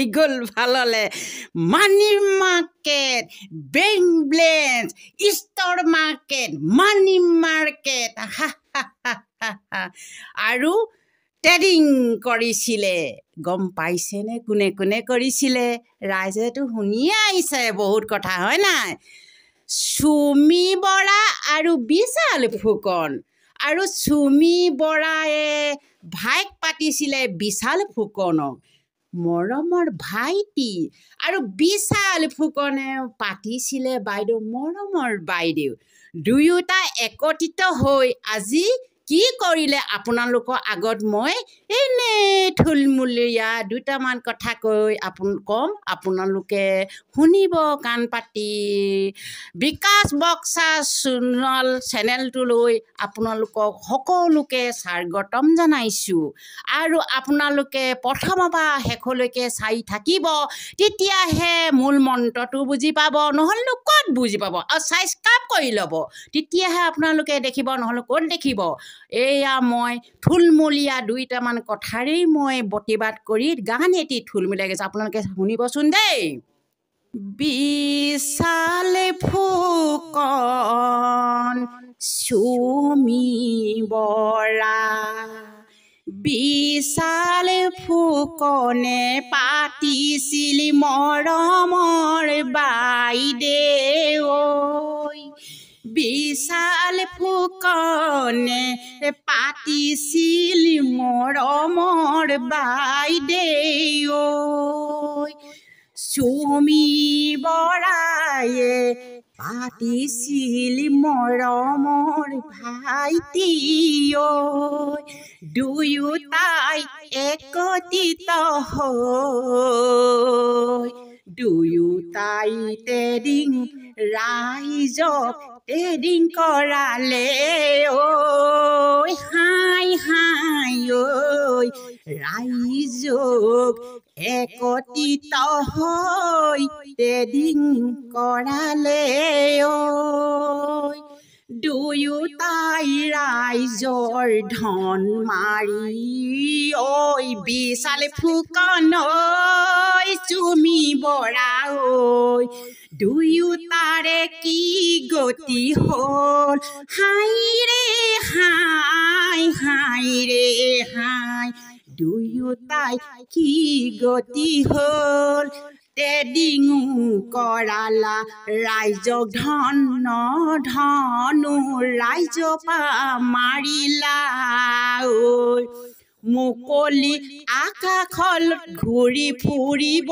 ওলাই গ'ল ভাললে মানি মাৰ্কেট বেংক বেলেঞ্চ ষ্টৰ মাৰ্কেট মানি মাৰ্কেট আৰু ট্ৰেডিং কৰিছিলে গম পাইছেনে কোনে কোনে কৰিছিলে ৰাইজেতো শুনিয়ে আহিছে বহুত কথা হয় নাই সুমি বৰা আৰু বিশাল ফুকন আৰু সুমি বৰায়ে ভাইক পাতিছিলে বিশাল ফুকনক মৰমৰ ভাইটি আৰু বিশাল ফুকনে পাতিছিলে বাইদেউ মৰমৰ বাইদেউ দুয়োটা একত্ৰিত হৈ আজি কি কৰিলে আপোনালোকৰ আগত মই এনে থুলমূলীয়া দুটামান কথা কৈ কম আপোনালোকে শুনিব কাণ পাতি বিকাশ বক্সা চেনেলটোলৈ আপোনালোকক সকলোকে স্বাগতম জনাইছোঁ আৰু আপোনালোকে প্ৰথমৰ পৰা শেষলৈকে চাই থাকিব তেতিয়াহে মূল মন্ত্ৰটো বুজি পাব নহ'লে ক'ত বুজি পাব আৰু ছাবস্ক্ৰাইব কৰি ল'ব তেতিয়াহে আপোনালোকে দেখিব নহ'লে ক'ত দেখিব এয়া মই থুলমূলীয়া দুইটামান কথাৰেই মই প্ৰতিবাদ কৰি গান এটি থুলমূলীয়া গৈছে আপোনালোকে শুনিবচোন দেই বিশাল ফুকন সুমি বৰা বিশাল ফুকনে পাতিছিল মৰমৰ বাইদেউ বিশাল ফুকনে পাতিছিল মৰমৰ বাইদেউ সুমি বৰায়ে পাতিছিল মৰমৰ ভাইটি দুয়োটাই একত্ৰিত হৈ দুয়োটাই ট্ৰেডিং ৰাইজক ট্ৰেডিং কৰালে হাই হাই ৰাইজক একত্ৰিত হৈ ট্ৰেডিং কৰালে দুয়োটাই ৰাইজৰ ধন মাৰি বিশাল ফুকন সুমি বৰা দুয়োটাৰে কি গতি হ'ল হাই ৰে হাই হাই ৰে হাই দুয়োটাই কি গতি হ'ল ট্ৰেডিং কৰালা ৰাইজক ধনো ৰাইজৰ পৰা মাৰিলা মুকলি আকাশত ঘূৰি ফুৰিব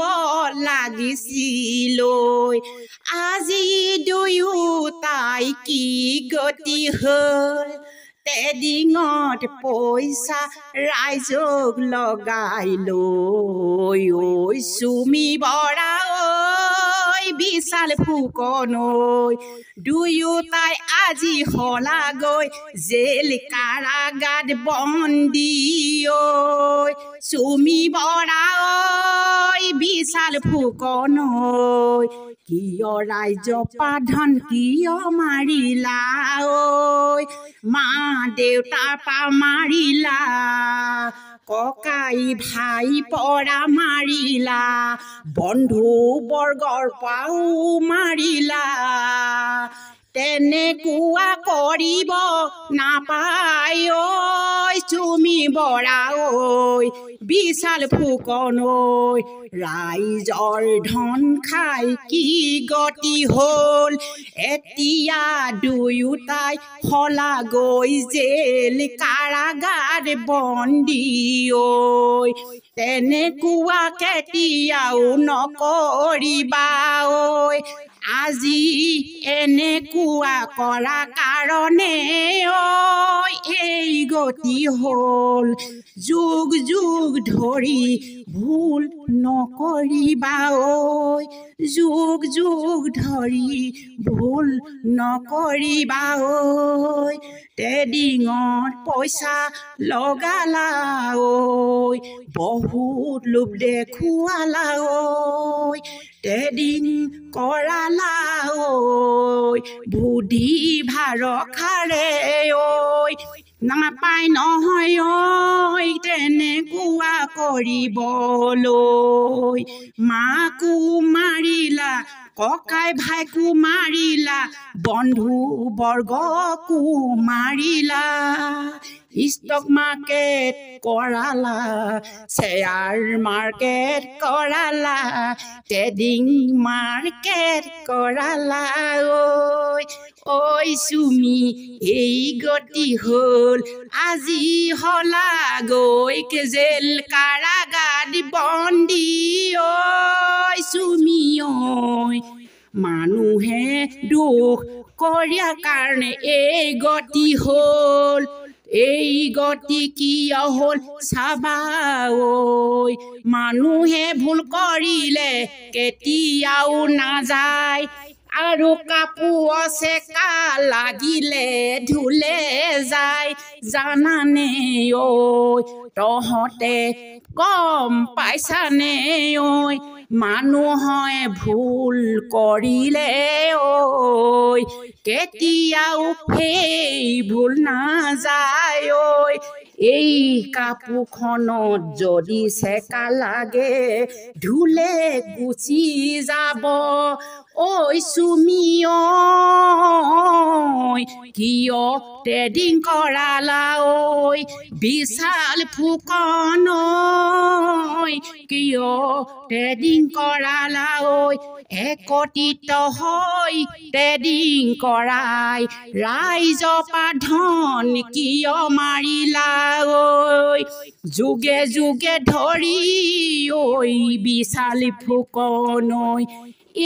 লাগিছিল আজি দুয়োটাই কি গতি হ'ল ট্ৰেডিঙত পইচা ৰাইজক লগাই লৈ সুমি বৰা বিশাল ফুকন দুয়োটাই আজি হলাগৈ জেল কাৰাগাৰ বন্দী সুমি বৰা বিশাল ফুকন কিয় ৰাইজ পাধন কিয় মাৰিলা মা দেউতাৰ পৰা মাৰিলা ককাই ভাই পৰা মাৰিলা বন্ধু বৰ্গৰ পৰাও মাৰিলা তেনেকুৱা কৰিব নাপায় সুমি বৰা বিশাল ফুকন ৰাইজৰ ধন খাই কি গতি হ'ল এতিয়া দুয়োটাই হলাগৈ জেল কাৰাগাৰ বন্দী তেনেকুৱা কেতিয়াও নকৰিবা আজি এনেকুৱা কৰা কাৰণে এই গতি হ'ল যুগ যুগ ধৰি ভুল নকৰিবা যুগ যুগ ধৰি ভুল নকৰিবা ট্ৰেডিঙত পইচা লগালা বহুত লোভ দেখুৱালা ট্ৰেডিং কৰালা বুদ্ধি ভাৰখাৰে নাপায় নহয় ঐ তেনেকুৱা কৰিবলৈ মাকো মাৰিলা ককাই ভাইকো মাৰিলা বন্ধু বৰ্গকো মাৰিলা ষ্টক মাৰ্কেট কৰালা শ্বেয়াৰ মাৰ্কেট কৰালা ট্ৰেডিং মাৰ্কেট কৰালা ঐ চুমি এই গতি হ'ল আজি হলা গৈ জেল কাৰাগাৰ বন্দী ঐ চুমি ঐ মানুহে দুখ কৰিয়াৰ কাৰণে এই গতি হ'ল এই গতি কিয় হ'ল চাবা ঐ মানুহে ভুল কৰিলে কেতিয়াও নাযায় আৰু কাপোৰ চেকা লাগিলে ধুলে যায় জানানে ঐ তহঁতে গম পাইছানে ঐ মানুহে ভুল কৰিলে ঐ কেতিয়াও সেই ভুল নাযায় ঐ এই কাপোৰখনত যদি চেকা লাগে ধুলে গুচি যাব ঐ চুমি ঐ কিয় ট্ৰেডিং কৰালা ঐ বিশাল ফুকন ঐ কিয় ট্ৰেডিং কৰালা ঐ একত্ৰিত হৈ ট্ৰেডিং কৰাই ৰাইজৰ পৰা ধন কিয় মাৰিলা ঐ যুগে যুগে ধৰি ঐ বিশাল ফুকন ঐ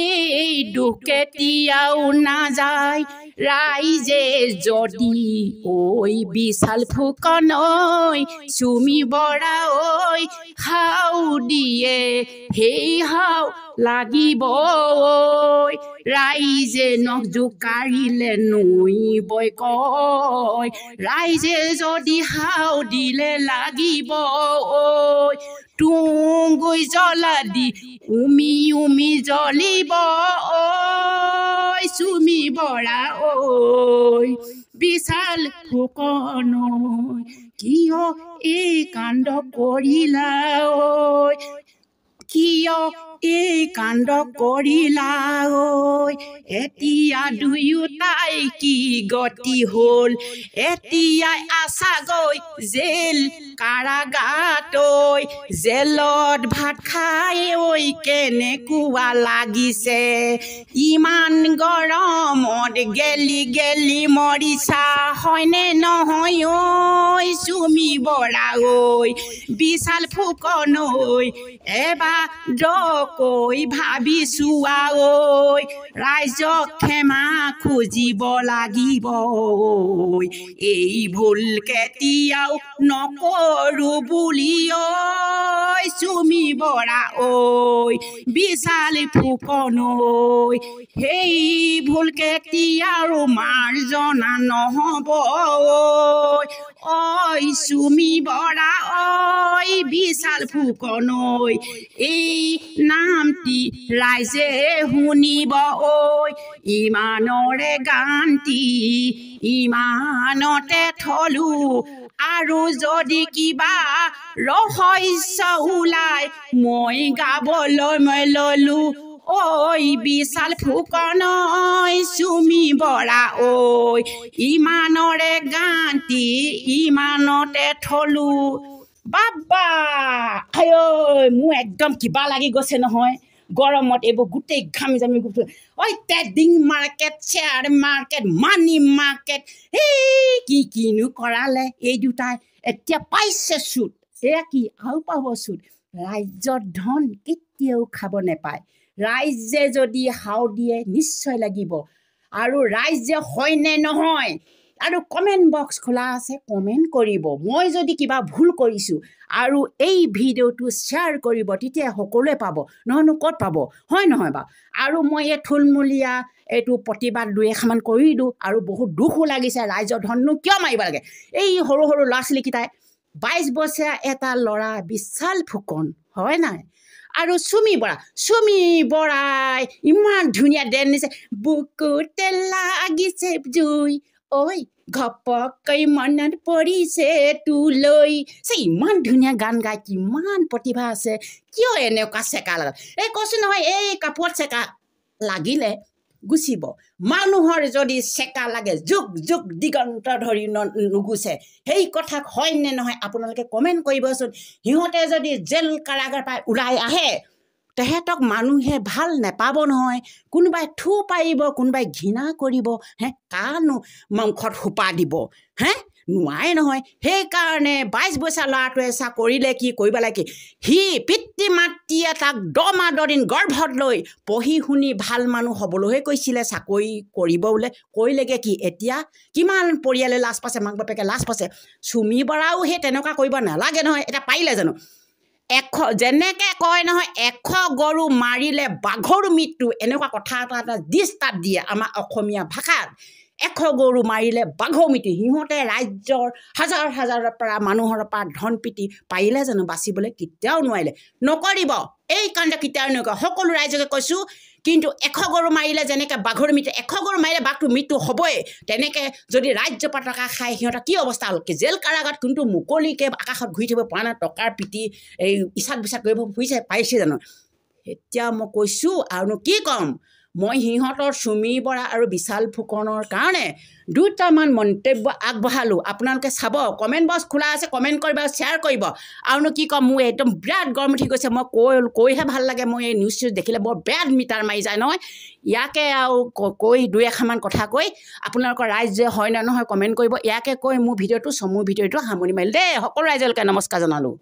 এই দুখ কেতিয়াও নাযায় ৰাইজে যদি ঐ বিশাল ফুকন ঐ চুমি বৰা ঐ হাও দিয়ে সেই হাও লাগিব ঐ ৰাইজে নখ জোকাৰিলে নৈবই কয় ৰাইজে যদি হাও দিলে লাগিব ঐ তুংগুই জ্বলা দি উমি উমি জ্বলিব ঐ চুমি বৰা ঐ বিশাল ফুকন ঐ কিয় এই কাণ্ড কৰিলা ঐ কিয় এই কাণ্ড কৰিলা ঐ এতিয়া দুয়োটাই কি গতি হ'ল এতিয়াই আছাগৈ জেল কাৰাগাৰত ঐ জেলত ভাত খাই ঐ কেনেকুৱা লাগিছে ইমান গৰমত গেলি গেলি মৰিছা হয়নে নহয় ঐ চুমি বৰা ঐ বিশাল ফুকন ঐ এবাৰ কৈ ভাবি চোৱা ঐ ৰাইজক ক্ষমা খুজিব লাগিব এই ভুল কেতিয়াও নকৰো বুলি ঐ চুমি বৰা ঐ বিশাল ফুকন ঐ সেই ভুল কেতিয়াও মাৰ্জনা নহ'ব ঐ চুমি বৰা ঐ বিশাল ফুকন ঐ এই নামটি ৰাইজে শুনিব ঐ ইমানৰে গানটি ইমানতে থলো আৰু যদি কিবা ৰহস্য ওলাই মই গাবলৈ ললো ঐ বিশাল ফুকন ঐ চুমি বৰা ঐ ইমানৰে গানটি ইমানতে থলো বাবা আয় মোৰ একদম কিবা লাগি গৈছে নহয় গৰমত এইবোৰ গোটেই ঘামি জামি ঐ trading market share market money market এই কিনো কৰালে এই দুটাই এতিয়া পাইছে চুট এয়া কি আৰু পাব চুট ৰাইজৰ ধন কেতিয়াও খাব নেপায় ৰাইজে যদি হাও দিয়ে নিশ্চয় লাগিব আৰু ৰাইজে হয়নে নহয় আৰু কমেণ্ট বক্স খোলা আছে কমেণ্ট কৰিব মই যদি কিবা ভুল কৰিছোঁ আৰু এই ভিডিঅ'টো শ্বেয়াৰ কৰিব তেতিয়া সকলোৱে পাব নহয়নো ক'ত পাব হয় নহয় বাৰু আৰু মই এই থুলমূলীয়া এইটো প্ৰতিবাদ দুই এখামান কৰি দিওঁ আৰু বহুত দুখো লাগিছে ৰাইজৰ ধননো কিয় মাৰিব লাগে এই সৰু সৰু ল'ৰা ছোৱালীকেইটাই 22 বছৰীয়া এটা ল'ৰা বিশাল ফুকন হয় নাই আৰু চুমি বৰাই ইমান ধুনীয়া ডেন দিছে বুকুতে লাগিছে জুই ঐ ঘপককৈ মনত পৰিছে তোলৈ ইমান ধুনীয়া গান গাই কিমান প্ৰতিভা আছে কিয় এনেকুৱা চেকা লাগা এই কৈছোঁ নহয় এই কাপোৰত চেকা লাগিলে গুচিব মানুহৰ যদি চেকা লাগে যুগ যুগ দিগন্ত ধৰি নুগুচে সেই কথা হয় নে নহয় আপোনালোকে কমেণ্ট কৰিবচোন সিহঁতে যদি জেল কাৰাগাৰ পাই ওলাই আহে তেহেঁতক মানুহে ভাল নেপাব নহয় কোনোবাই থু পাৰিব কোনোবাই ঘৃণা কৰিব কানো মাংসত সোপা দিব নোৱাৰে নহয় সেইকাৰণে 22 বছৰ ল'ৰাটোৱে চাকৰিলে কি কৰিব লাগে সি পিতৃ মাতৃয়ে তাক দমাদৰিন গৰ্ভত লৈ পঢ়ি শুনি ভাল মানুহ হ'বলৈহে কৈছিলে চাকৰি কৰিব বোলে কৰিলেগে কি এতিয়া কিমান পৰিয়ালে লাজ পাইছে মাক বাপেকে লাজ পাইছে চুমি বৰাও সেই তেনেকুৱা কৰিব নালাগে নহয় এতিয়া পাৰিলে জানো যেনেকৈ কয় নহয় 100 গৰু মাৰিলে বাঘৰ মৃত্যু এনেকুৱা কথা এটা দৃষ্টাত দিয়ে আমাৰ অসমীয়া ভাষাত 100 গৰু মাৰিলে বাঘৰ মৃত্যু সিহঁতে ৰাজ্যৰ হাজাৰ হাজাৰৰ পৰা মানুহৰ পৰা ধন পিটি পাৰিলে জানো বাচিবলৈ কেতিয়াও নোৱাৰিলে নকৰিব এই কাৰণে কেতিয়াও নকৰে সকলো ৰাইজকে কৈছোঁ কিন্তু 100 গৰু মাৰিলে যেনেকৈ বাঘৰ মৃত্যু 100 গৰু মাৰিলে বাঘটো মৃত্যু হ'বই তেনেকৈ যদি ৰাজ্য পতাকা খাই সিহঁতৰ কি অৱস্থা হ'ল জেল কাৰাগাৰত কিন্তু মুকলিকৈ আকাশত ঘূৰি থাকিব পৰা নাই টকাৰ পিটি এই ইচাদ বিচাদ কৰিব ফুৰিছে পাৰিছে জানো এতিয়া মই কৈছোঁ আৰুনো কি ক'ম মই সিহঁতৰ চুমি বৰা আৰু বিশাল ফুকনৰ কাৰণে দুটামান মন্তব্য আগবঢ়ালোঁ আপোনালোকে চাব কমেণ্ট বক্স খোলা আছে কমেণ্ট কৰিব শ্বেয়াৰ কৰিব আৰুনো কি ক'ম মোৰ একদম বিৰাট গৰম উঠি গৈছে মই কৈহে ভাল লাগে মই এই নিউজ দেখিলে বৰ বেয়া মিটাৰ মাৰি যায় নহয় ইয়াকে আৰু কৈ 2-1মান কথা কৈ আপোনালোকৰ ৰাইজে হয় নে নহয় কমেণ্ট কৰিব ইয়াকে কৈ মোৰ ভিডিঅ'টো চমু ভিডিঅ'টো সামৰি মাৰিলোঁ দেই সকলো ৰাইজলৈকে নমস্কাৰ জনালোঁ।